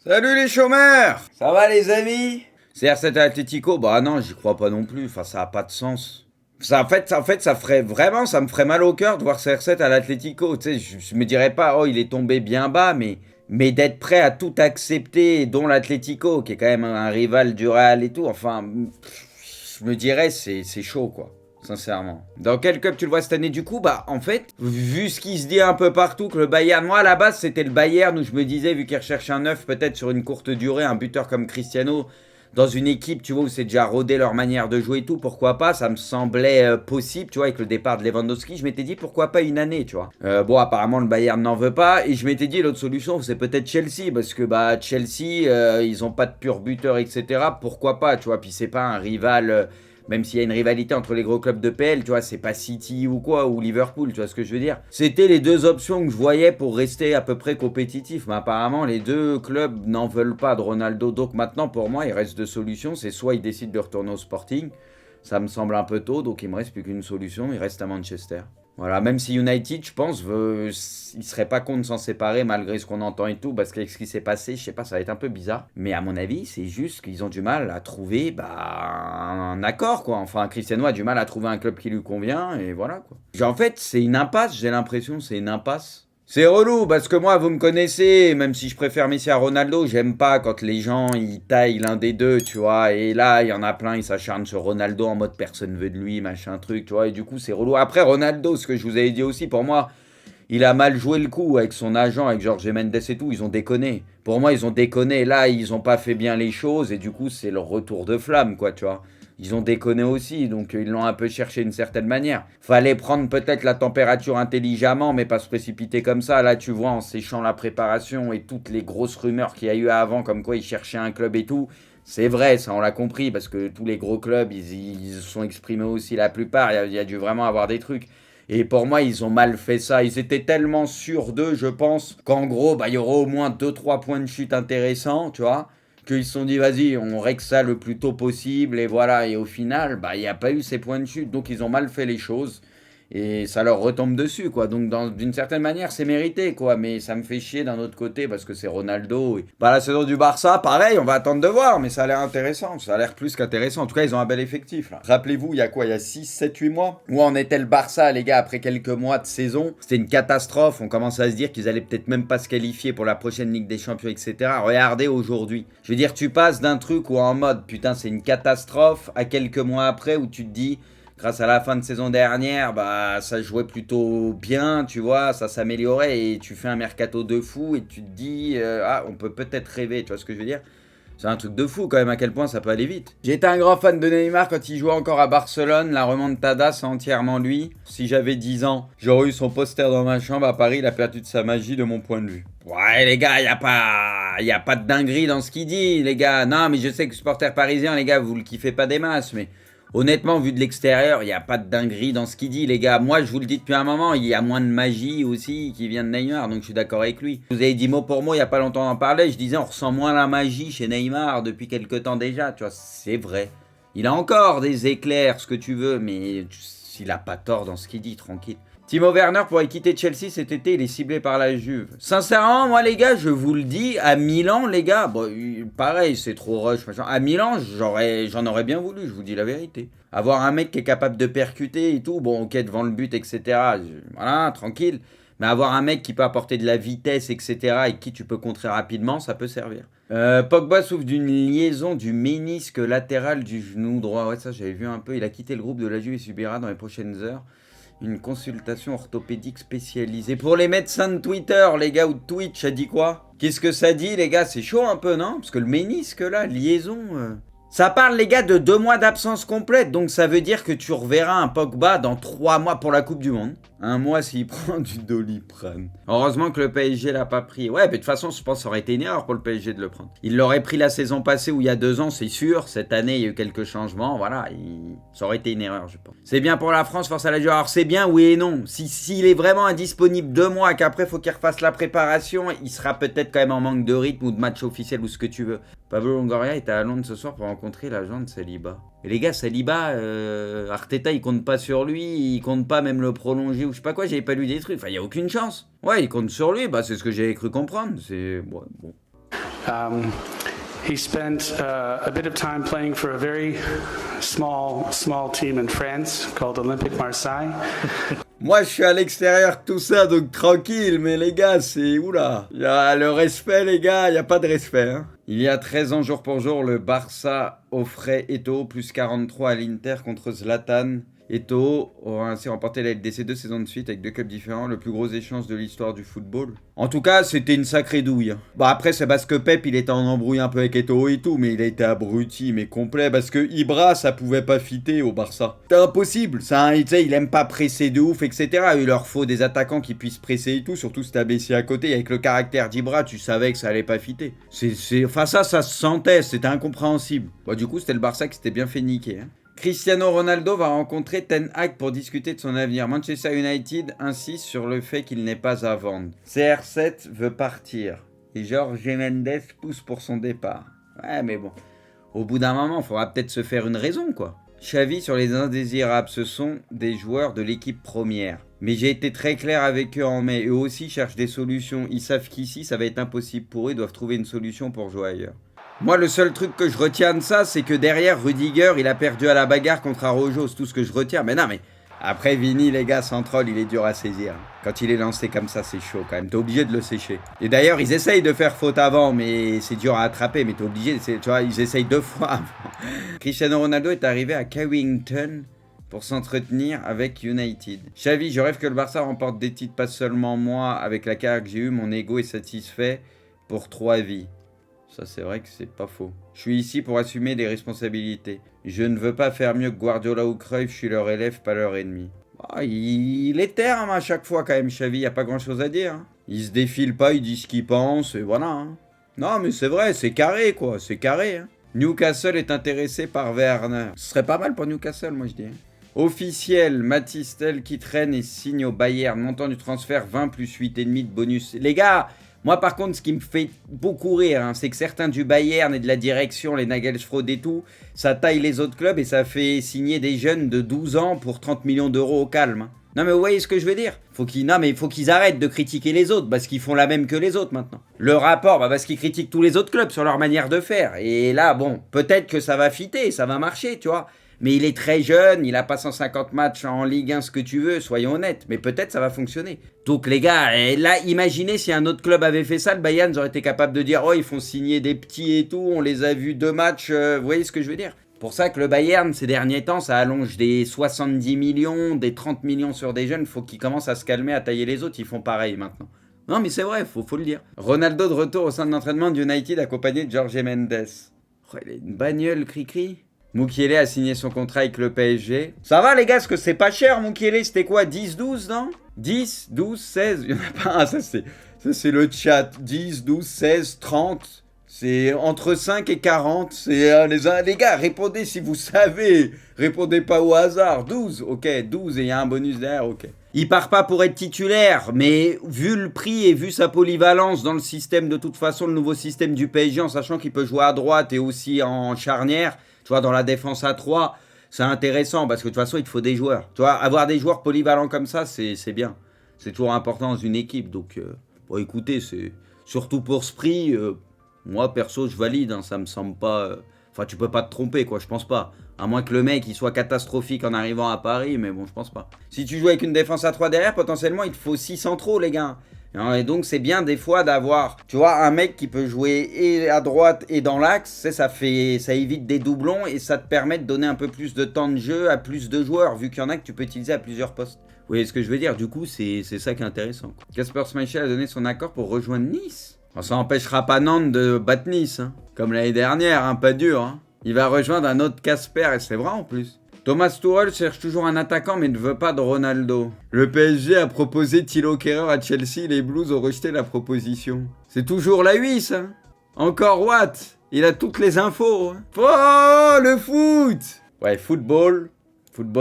Salut les chômeurs! Ça va les amis? CR7 à Atletico? Bah non, j'y crois pas non plus. Enfin, ça a pas de sens. En fait, ça ferait vraiment, ça me ferait mal au cœur de voir CR7 à l'Atletico. Tu sais, je me dirais pas, oh, il est tombé bien bas, mais d'être prêt à tout accepter, dont l'Atletico, qui est quand même un rival du Real et tout. Enfin, je me dirais, c'est chaud quoi. Sincèrement. Dans quel club tu le vois cette année du coup? Bah en fait, vu ce qui se dit un peu partout que le Bayern, moi à la base c'était le Bayern où je me disais vu qu'il recherche un neuf peut-être sur une courte durée, un buteur comme Cristiano, dans une équipe tu vois où c'est déjà rodé leur manière de jouer et tout, pourquoi pas, ça me semblait possible, tu vois, avec le départ de Lewandowski, je m'étais dit pourquoi pas une année, tu vois. Bon apparemment le Bayern n'en veut pas et je m'étais dit l'autre solution c'est peut-être Chelsea parce que bah Chelsea ils ont pas de pur buteur etc, pourquoi pas, tu vois, puis c'est pas un rival... même s'il y a une rivalité entre les gros clubs de PL, tu vois, c'est pas City ou quoi, ou Liverpool, tu vois ce que je veux dire. C'était les deux options que je voyais pour rester à peu près compétitif, mais apparemment les deux clubs n'en veulent pas de Ronaldo, donc maintenant pour moi il reste deux solutions, c'est soit il décide de retourner au Sporting, ça me semble un peu tôt, donc il me reste plus qu'une solution, il reste à Manchester. Voilà, même si United, je pense, il serait pas con de s'en séparer malgré ce qu'on entend et tout, parce qu'avec ce qui s'est passé, je sais pas, ça va être un peu bizarre. Mais à mon avis, c'est juste qu'ils ont du mal à trouver un accord, quoi. Enfin, Cristiano a du mal à trouver un club qui lui convient, et voilà, quoi. En fait, c'est une impasse, j'ai l'impression, c'est une impasse. C'est relou parce que moi, vous me connaissez, même si je préfère Messi à Ronaldo, j'aime pas quand les gens ils taillent l'un des deux, tu vois. Et là, il y en a plein, ils s'acharnent sur Ronaldo en mode personne veut de lui, machin truc, tu vois. Et du coup, c'est relou. Après, Ronaldo, ce que je vous avais dit aussi, pour moi, il a mal joué le coup avec son agent, avec Jorge Mendes et tout. Ils ont déconné. Pour moi, ils ont déconné. Là, ils ont pas fait bien les choses et du coup, c'est leur retour de flamme, quoi, tu vois. Ils ont déconné aussi, donc ils l'ont un peu cherché d'une certaine manière. Fallait prendre peut-être la température intelligemment, mais pas se précipiter comme ça. Là, tu vois, en séchant la préparation et toutes les grosses rumeurs qu'il y a eu avant, comme quoi ils cherchaient un club et tout, c'est vrai, ça on l'a compris, parce que tous les gros clubs, ils se sont exprimés aussi la plupart. Il y a dû vraiment avoir des trucs. Et pour moi, ils ont mal fait ça. Ils étaient tellement sûrs d'eux, je pense, qu'en gros, bah, il y aura au moins deux trois points de chute intéressants, tu vois, qu'ils se sont dit, vas-y, on règle ça le plus tôt possible, et voilà. Et au final, bah, il n'y a pas eu ces points de chute, donc ils ont mal fait les choses. Et ça leur retombe dessus, quoi. Donc, d'une certaine manière, c'est mérité, quoi. Mais ça me fait chier d'un autre côté parce que c'est Ronaldo. Bah, la saison du Barça, pareil, on va attendre de voir. Mais ça a l'air intéressant. Ça a l'air plus qu'intéressant. En tout cas, ils ont un bel effectif, là. Rappelez-vous, il y a quoi? Il y a 6, 7, 8 mois? Où en était le Barça, les gars, après quelques mois de saison? C'était une catastrophe. On commençait à se dire qu'ils allaient peut-être même pas se qualifier pour la prochaine Ligue des Champions, etc. Regardez aujourd'hui. Je veux dire, tu passes d'un truc où en mode, putain, c'est une catastrophe, à quelques mois après où tu te dis, grâce à la fin de saison dernière, bah ça jouait plutôt bien, tu vois, ça s'améliorait et tu fais un mercato de fou et tu te dis ah on peut peut-être rêver, tu vois ce que je veux dire? C'est un truc de fou quand même à quel point ça peut aller vite. J'étais un grand fan de Neymar quand il jouait encore à Barcelone, la remontada c'est entièrement lui. Si j'avais 10 ans, j'aurais eu son poster dans ma chambre à Paris, il a perdu de sa magie de mon point de vue. Ouais les gars, y a pas de dinguerie dans ce qu'il dit les gars. Non mais je sais que supporter parisien les gars, vous le kiffez pas des masses mais honnêtement, vu de l'extérieur, il n'y a pas de dinguerie dans ce qu'il dit, les gars. Moi, je vous le dis depuis un moment, il y a moins de magie aussi qui vient de Neymar, donc je suis d'accord avec lui. Je vous avez dit mot pour mot, il n'y a pas longtemps d'en parler, je disais on ressent moins la magie chez Neymar depuis quelques temps déjà, tu vois, c'est vrai. Il a encore des éclairs, ce que tu veux, mais il a pas tort dans ce qu'il dit, tranquille. Timo Werner pourrait quitter Chelsea cet été, il est ciblé par la Juve. Sincèrement, moi les gars, je vous le dis, à Milan, les gars, bon, pareil, c'est trop rush, machin. À Milan, j'en aurais bien voulu, je vous dis la vérité. Avoir un mec qui est capable de percuter et tout, bon, ok, devant le but, etc. Voilà, tranquille. Mais avoir un mec qui peut apporter de la vitesse, etc., et qui tu peux contrer rapidement, ça peut servir. Pogba souffre d'une liaison du ménisque latéral du genou droit. Ouais, ça j'avais vu un peu. Il a quitté le groupe de la Juve et subira dans les prochaines heures une consultation orthopédique spécialisée. Pour les médecins de Twitter, les gars, ou de Twitch, ça dit quoi? Qu'est-ce que ça dit, les gars? C'est chaud un peu, non? Parce que le ménisque, là, liaison... Ça parle, les gars, de 2 mois d'absence complète. Donc, ça veut dire que tu reverras un Pogba dans 3 mois pour la Coupe du Monde. Un mois s'il prend du Doliprane. Heureusement que le PSG l'a pas pris. Ouais, mais de toute façon, je pense que ça aurait été une erreur pour le PSG de le prendre. Il l'aurait pris la saison passée ou il y a 2 ans, c'est sûr. Cette année, il y a eu quelques changements. Voilà, ça aurait été une erreur, je pense. C'est bien pour la France, force à la joie. Alors, c'est bien, oui et non. S'il est vraiment indisponible 2 mois, qu'après, il faut qu'il refasse la préparation, il sera peut-être quand même en manque de rythme ou de match officiel ou ce que tu veux. Pablo Longoria était à Londres ce soir pour rencontrer l'agent de Saliba. Et les gars, Saliba, Arteta, il compte pas sur lui, il compte pas même le prolonger ou je sais pas quoi, j'avais pas lu des trucs. Enfin, il y a aucune chance. Ouais, il compte sur lui, bah c'est ce que j'avais cru comprendre. C'est... bon. He spent a bit of time playing for a very small team in France called Olympique Marseille. Moi, je suis à l'extérieur de tout ça, donc tranquille, mais les gars, c'est... Oula. Il y a le respect, les gars, il n'y a pas de respect. Hein. Il y a 13 ans, jour pour jour, le Barça offrait Eto'o plus 43 à l'Inter contre Zlatan. Eto'o aura ainsi remporté la LDC 2 saisons de suite avec 2 clubs différents, le plus gros échange de l'histoire du football. En tout cas, c'était une sacrée douille. Bon, après, c'est parce que Pep, il était en embrouille un peu avec Eto'o et tout, mais il a été abruti, mais complet, parce que Ibra, ça pouvait pas fitter au Barça. C'était impossible. Ça, il aime pas presser de ouf, etc. Il leur faut des attaquants qui puissent presser et tout, surtout si t'as Messi à côté. Avec le caractère d'Ibra, tu savais que ça allait pas fitter. Enfin, ça se sentait, c'était incompréhensible. Bon, du coup, c'était le Barça qui s'était bien fait niquer, hein. Cristiano Ronaldo va rencontrer Ten Hag pour discuter de son avenir. Manchester United insiste sur le fait qu'il n'est pas à vendre. CR7 veut partir. Et Jorge Mendes pousse pour son départ. Ouais, mais bon. Au bout d'un moment, il faudra peut-être se faire une raison, quoi. Xavi sur les indésirables, ce sont des joueurs de l'équipe première. Mais j'ai été très clair avec eux en mai. Eux aussi cherchent des solutions. Ils savent qu'ici, ça va être impossible pour eux. Ils doivent trouver une solution pour jouer ailleurs. Moi, le seul truc que je retiens de ça, c'est que derrière, Rudiger, il a perdu à la bagarre contre Araujo. C'est tout ce que je retiens. Mais non, mais après, Vini, les gars, sans troll, il est dur à saisir. Quand il est lancé comme ça, c'est chaud quand même. T'es obligé de le sécher. Et d'ailleurs, ils essayent de faire faute avant, mais c'est dur à attraper. Mais t'es obligé, tu vois, ils essayent 2 fois avant. Cristiano Ronaldo est arrivé à Carrington pour s'entretenir avec United. Xavi, je rêve que le Barça remporte des titres, pas seulement moi. Avec la carrière que j'ai eue, mon ego est satisfait pour 3 vies. Ça, c'est vrai que c'est pas faux. Je suis ici pour assumer des responsabilités. Je ne veux pas faire mieux que Guardiola ou Cruyff, je suis leur élève, pas leur ennemi. Ah, il est terme à chaque fois quand même, Xavi, y a pas grand chose à dire. Hein. Il se défile pas, il dit ce qu'il pense, et voilà. Hein. Non, mais c'est vrai, c'est carré quoi, c'est carré. Hein. Newcastle est intéressé par Werner. Ce serait pas mal pour Newcastle, moi je dis. Officiel, Mathys Tel qui traîne et signe au Bayern. Montant du transfert 20 plus 8,5 de bonus. Les gars, moi par contre ce qui me fait beaucoup rire, hein, c'est que certains du Bayern et de la direction, les Nagelsmann et tout, ça taille les autres clubs et ça fait signer des jeunes de 12 ans pour 30 millions d'euros au calme. Hein. Non mais vous voyez ce que je veux dire ? Faut qu'ils arrêtent de critiquer les autres parce qu'ils font la même que les autres maintenant. Le rapport, parce qu'ils critiquent tous les autres clubs sur leur manière de faire. Et là, bon, peut-être que ça va fitter, ça va marcher, tu vois. Mais il est très jeune, il a pas 150 matchs en Ligue 1, ce que tu veux, soyons honnêtes. Mais peut-être ça va fonctionner. Donc les gars, là, imaginez si un autre club avait fait ça, le Bayern aurait été capable de dire « Oh, ils font signer des petits et tout, on les a vus 2 matchs, vous voyez ce que je veux dire ?» Pour ça que le Bayern, ces derniers temps, ça allonge des 70 millions, des 30 millions sur des jeunes. Faut qu'ils commencent à se calmer, à tailler les autres, ils font pareil maintenant. Non mais c'est vrai, faut le dire. Ronaldo de retour au sein de l'entraînement de United accompagné de Jorge Mendes. Oh, il a une bagnole, cri-cri. Mukiele a signé son contrat avec le PSG. Ça va les gars, parce que c'est pas cher Mukiele, c'était quoi 10, 12 non 10, 12, 16, il y en a pas un, ça c'est le chat. 10, 12, 16, 30, c'est entre 5 et 40, c'est les gars, répondez si vous savez, répondez pas au hasard. 12, ok, 12 et il y a un bonus derrière, ok. Il part pas pour être titulaire, mais vu le prix et vu sa polyvalence dans le système, de toute façon, le nouveau système du PSG, en sachant qu'il peut jouer à droite et aussi en charnière, tu vois, dans la défense à 3, c'est intéressant parce que de toute façon, il te faut des joueurs. Tu vois, avoir des joueurs polyvalents comme ça, c'est bien. C'est toujours important dans une équipe. Donc, bon, écoutez, c'est surtout pour ce prix, moi, perso, je valide. Hein, ça me semble pas... Enfin, tu peux pas te tromper, quoi, je pense pas. À moins que le mec, il soit catastrophique en arrivant à Paris, mais bon, je pense pas. Si tu joues avec une défense à 3 derrière, potentiellement, il te faut 6 centraux, les gars. Et donc, c'est bien des fois d'avoir, tu vois, un mec qui peut jouer et à droite et dans l'axe. Ça évite des doublons et ça te permet de donner un peu plus de temps de jeu à plus de joueurs, vu qu'il y en a que tu peux utiliser à plusieurs postes. Vous voyez ce que je veux dire ? Du coup, c'est ça qui est intéressant. Kasper Schmeichel a donné son accord pour rejoindre Nice. Alors, ça n'empêchera pas Nantes de battre Nice, hein. Comme l'année dernière, hein, pas dur. Hein. Il va rejoindre un autre Kasper, et c'est vrai en plus. Thomas Tuchel cherche toujours un attaquant mais ne veut pas de Ronaldo. Le PSG a proposé Thilo Kehrer à Chelsea, les Blues ont rejeté la proposition. C'est toujours la huisse, hein. Encore Watt, il a toutes les infos. Hein. Oh, le foot. Ouais, football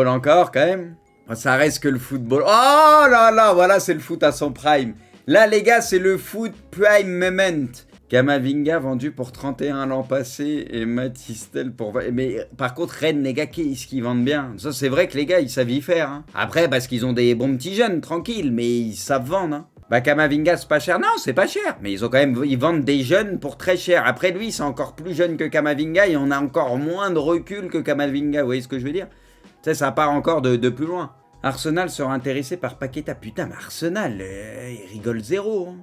encore quand même. Ça reste que le football. Oh là là, voilà, c'est le foot à son prime. Là les gars, c'est le foot prime moment. Kamavinga vendu pour 31 l'an passé et Mathys Tel pour... Mais par contre, Rennes, les gars, qu'est-ce qu'ils vendent bien. Ça, c'est vrai que les gars, ils savent y faire. Hein. Après, parce qu'ils ont des bons petits jeunes, tranquilles, mais ils savent vendre. Hein. Bah Kamavinga c'est pas cher, non c'est pas cher, mais ils vendent des jeunes pour très cher. Après lui c'est encore plus jeune que Kamavinga et on a encore moins de recul que Kamavinga, vous voyez ce que je veux dire? Tu sais ça part encore de plus loin. Arsenal sera intéressé par Paqueta, putain mais Arsenal, il rigole zéro. Hein.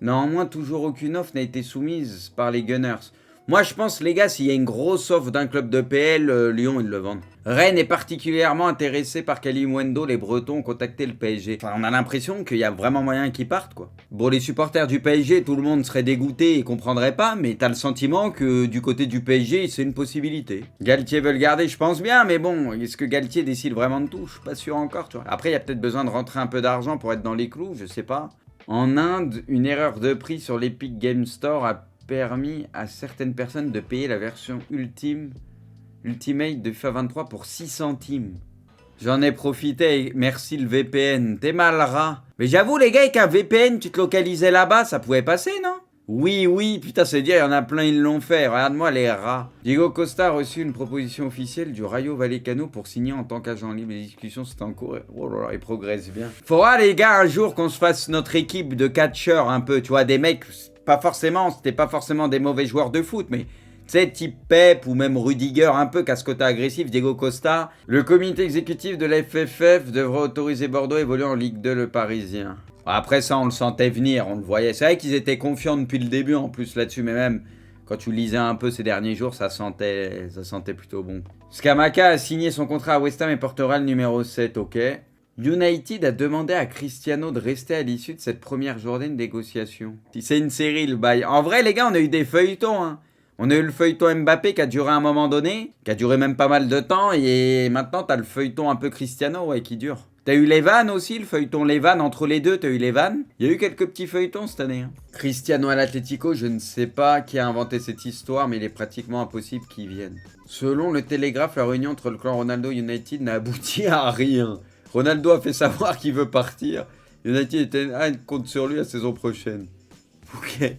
Néanmoins toujours aucune offre n'a été soumise par les Gunners. Moi je pense les gars s'il y a une grosse offre d'un club de PL, Lyon ils le vendent. Rennes est particulièrement intéressé par Kalimundo, les Bretons ont contacté le PSG. Enfin, on a l'impression qu'il y a vraiment moyen qu'ils partent quoi. Bon les supporters du PSG, tout le monde serait dégoûté et comprendrait pas, mais t'as le sentiment que du côté du PSG c'est une possibilité. Galtier veut le garder, je pense bien, mais bon, est-ce que Galtier décide vraiment de tout? Je suis pas sûr encore, tu vois. Après il y a peut-être besoin de rentrer un peu d'argent pour être dans les clous, je sais pas. En Inde, une erreur de prix sur l'Epic Game Store a permis à certaines personnes de payer la version Ultimate de FIFA 23 pour 6 centimes. J'en ai profité, merci le VPN. T'es mal rat. Mais j'avoue les gars, avec un VPN, tu te localisais là-bas, ça pouvait passer, non? Oui, putain, c'est dire, il y en a plein, ils l'ont fait. Regarde-moi les rats. Diego Costa a reçu une proposition officielle du Rayo Vallecano pour signer en tant qu'agent libre. Les discussions sont en cours. Oh là là, il progresse bien. Faudra les gars, un jour qu'on se fasse notre équipe de catcheurs un peu, tu vois, des mecs, c'était pas forcément des mauvais joueurs de foot, mais... Tu sais, type Pep ou même Rudiger, un peu casse-côté agressif, Diego Costa. Le comité exécutif de la FFF devrait autoriser Bordeaux à évoluer en Ligue 2 le Parisien. Après ça, on le sentait venir, on le voyait. C'est vrai qu'ils étaient confiants depuis le début en plus là-dessus, mais même quand tu lisais un peu ces derniers jours, ça sentait plutôt bon. Scamacca a signé son contrat à West Ham et portera le numéro 7, ok. United a demandé à Cristiano de rester à l'issue de cette première journée de négociation. C'est une série le bail. En vrai, les gars, on a eu des feuilletons, hein. On a eu le feuilleton Mbappé qui a duré un moment donné, qui a duré même pas mal de temps, et maintenant t'as le feuilleton un peu Cristiano, ouais, qui dure. T'as eu les vannes aussi, le feuilleton les vannes, entre les deux, t'as eu les vannes. Il y a eu quelques petits feuilletons cette année. Hein. Cristiano à l'Atlético, je ne sais pas qui a inventé cette histoire, mais il est pratiquement impossible qu'il vienne. Selon le Télégraphe, la réunion entre le clan Ronaldo et United n'a abouti à rien. Ronaldo a fait savoir qu'il veut partir. United compte sur lui la saison prochaine. Ok.